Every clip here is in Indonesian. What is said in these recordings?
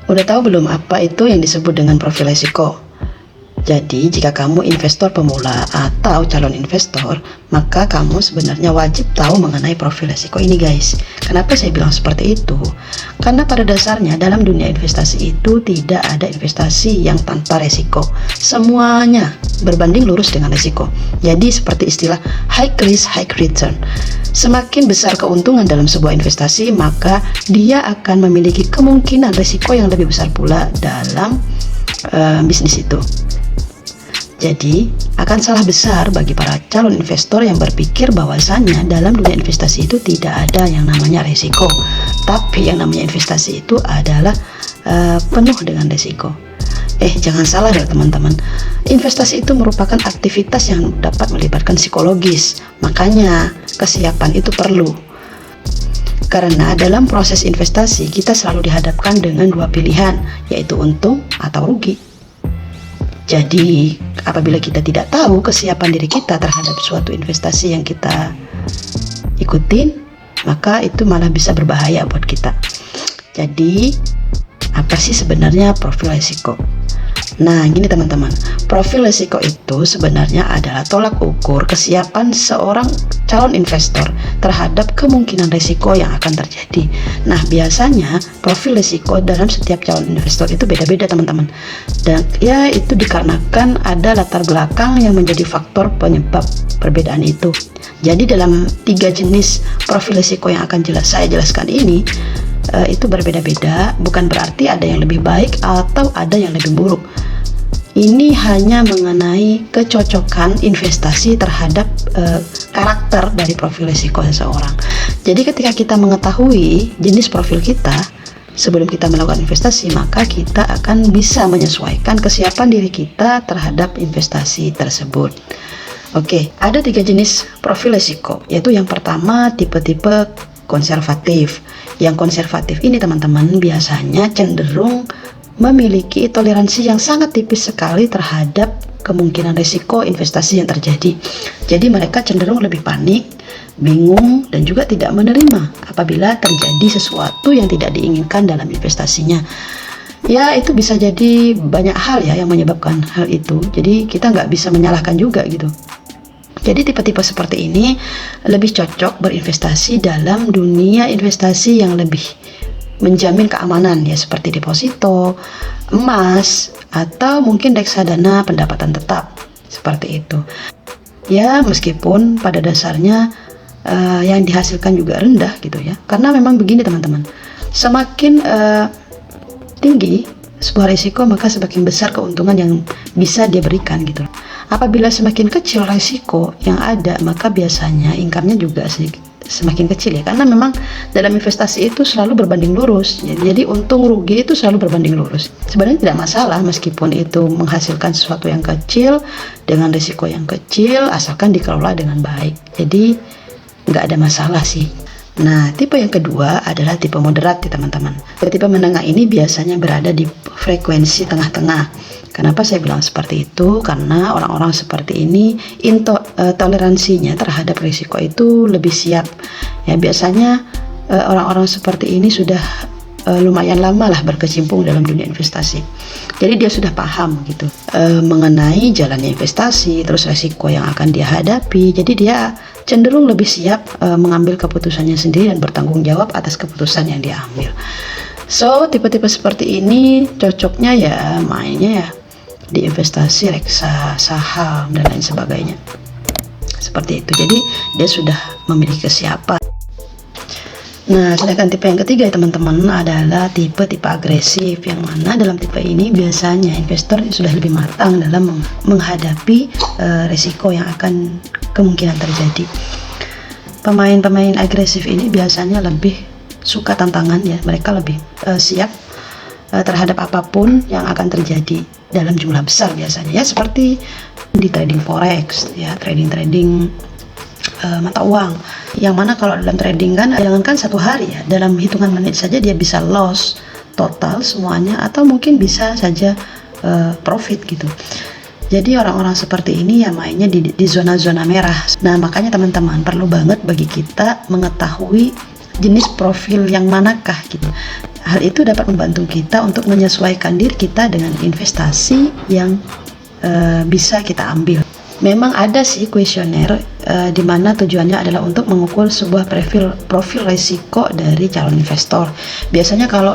Udah tahu belum apa itu yang disebut dengan profil risiko? Jadi, jika kamu investor pemula atau calon investor, maka kamu sebenarnya wajib tahu mengenai profil risiko ini, guys. Kenapa saya bilang seperti itu? Karena pada dasarnya dalam dunia investasi itu tidak ada investasi yang tanpa risiko. Semuanya berbanding lurus dengan risiko. Jadi, seperti istilah high risk, high return. Semakin besar keuntungan dalam sebuah investasi, maka dia akan memiliki kemungkinan risiko yang lebih besar pula dalam bisnis itu. Jadi, akan salah besar bagi para calon investor yang berpikir bahwasannya dalam dunia investasi itu tidak ada yang namanya risiko. Tapi yang namanya investasi itu adalah penuh dengan risiko. Jangan salah ya teman-teman. Investasi itu merupakan aktivitas yang dapat melibatkan psikologis. Makanya, kesiapan itu perlu. Karena dalam proses investasi, kita selalu dihadapkan dengan dua pilihan, yaitu untung atau rugi. Jadi, apabila kita tidak tahu kesiapan diri kita terhadap suatu investasi yang kita ikutin, maka itu malah bisa berbahaya buat kita. Jadi, apa sih sebenarnya profil risiko? Nah, gini teman-teman, profil risiko itu sebenarnya adalah tolak ukur kesiapan seorang calon investor terhadap kemungkinan risiko yang akan terjadi. Nah, biasanya profil risiko dalam setiap calon investor itu beda-beda teman-teman. Dan ya itu dikarenakan ada latar belakang yang menjadi faktor penyebab perbedaan itu. Jadi dalam 3 jenis profil risiko yang akan saya jelaskan ini, itu berbeda-beda, bukan berarti ada yang lebih baik atau ada yang lebih buruk. Ini hanya mengenai kecocokan investasi terhadap karakter dari profil risiko seseorang. Jadi ketika kita mengetahui jenis profil kita sebelum kita melakukan investasi, maka kita akan bisa menyesuaikan kesiapan diri kita terhadap investasi tersebut. Oke, ada 3 jenis profil risiko, yaitu yang pertama tipe-tipe konservatif. Yang konservatif ini teman-teman biasanya cenderung memiliki toleransi yang sangat tipis sekali terhadap kemungkinan risiko investasi yang terjadi. Jadi mereka cenderung lebih panik, bingung, dan juga tidak menerima apabila terjadi sesuatu yang tidak diinginkan dalam investasinya. Ya, itu bisa jadi banyak hal ya yang menyebabkan hal itu. Jadi kita nggak bisa menyalahkan juga gitu. Jadi tipe-tipe seperti ini lebih cocok berinvestasi dalam dunia investasi yang lebih menjamin keamanan ya, seperti deposito, emas, atau mungkin reksadana pendapatan tetap, seperti itu. Ya, meskipun pada dasarnya yang dihasilkan juga rendah gitu ya. Karena memang begini teman-teman, semakin tinggi sebuah risiko, maka semakin besar keuntungan yang bisa dia berikan gitu. Apabila semakin kecil risiko yang ada, maka biasanya income-nya juga semakin kecil ya, karena memang dalam investasi itu selalu berbanding lurus ya. Jadi untung rugi itu selalu berbanding lurus. Sebenarnya tidak masalah meskipun itu menghasilkan sesuatu yang kecil dengan risiko yang kecil, asalkan dikelola dengan baik. Jadi nggak ada masalah sih. Nah, tipe yang kedua adalah tipe moderat ya teman-teman. Tipe menengah ini biasanya berada di frekuensi tengah-tengah. Kenapa saya bilang seperti itu? Karena orang-orang seperti ini toleransinya terhadap risiko itu lebih siap. Ya, biasanya orang-orang seperti ini sudah lumayan lama lah berkecimpung dalam dunia investasi. Jadi dia sudah paham gitu mengenai jalannya investasi, terus risiko yang akan dia hadapi. Jadi dia cenderung lebih siap mengambil keputusannya sendiri dan bertanggung jawab atas keputusan yang dia ambil. So, tipe-tipe seperti ini cocoknya ya mainnya ya di investasi, reksa, saham, dan lain sebagainya. Seperti itu. Jadi dia sudah memiliki kesiapan. Nah, sedangkan tipe yang ketiga teman-teman adalah tipe agresif, yang mana dalam tipe ini biasanya investor sudah lebih matang dalam menghadapi risiko yang akan kemungkinan terjadi. Pemain-pemain agresif ini biasanya lebih suka tantangan ya, mereka lebih siap terhadap apapun yang akan terjadi dalam jumlah besar biasanya ya, seperti di trading forex ya, trading mata uang, yang mana kalau dalam trading kan jangankan 1 hari ya, dalam hitungan menit saja dia bisa loss total semuanya, atau mungkin bisa saja profit gitu. Jadi orang-orang seperti ini ya mainnya di zona-zona merah. Nah, makanya teman-teman perlu banget bagi kita mengetahui jenis profil yang manakah gitu. hal itu dapat membantu kita untuk menyesuaikan diri kita dengan investasi yang bisa kita ambil. Memang ada sih kuesioner di mana tujuannya adalah untuk mengukur sebuah profil risiko dari calon investor. Biasanya kalau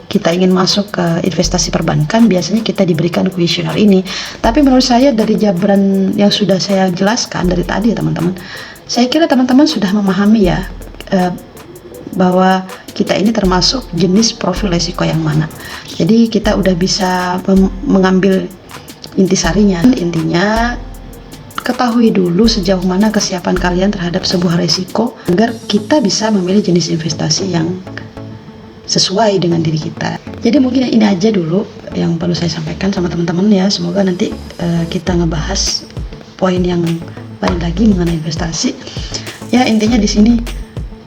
kita ingin masuk ke investasi perbankan, biasanya kita diberikan kuesioner ini. Tapi menurut saya dari jabaran yang sudah saya jelaskan dari tadi ya teman-teman, saya kira teman-teman sudah memahami ya bahwa kita ini termasuk jenis profil risiko yang mana. Jadi kita udah bisa mengambil intisarinya. Intinya, ketahui dulu sejauh mana kesiapan kalian terhadap sebuah risiko agar kita bisa memilih jenis investasi yang sesuai dengan diri kita. Jadi mungkin ini aja dulu yang perlu saya sampaikan sama teman-teman ya. Semoga nanti kita ngebahas poin yang lain lagi mengenai investasi. Ya intinya di sini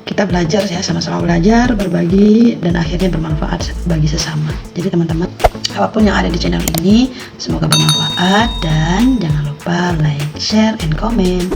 kita belajar ya, sama-sama belajar, berbagi, dan akhirnya bermanfaat bagi sesama. Jadi teman-teman, apapun yang ada di channel ini semoga bermanfaat, dan jangan lupa like, share, and comment.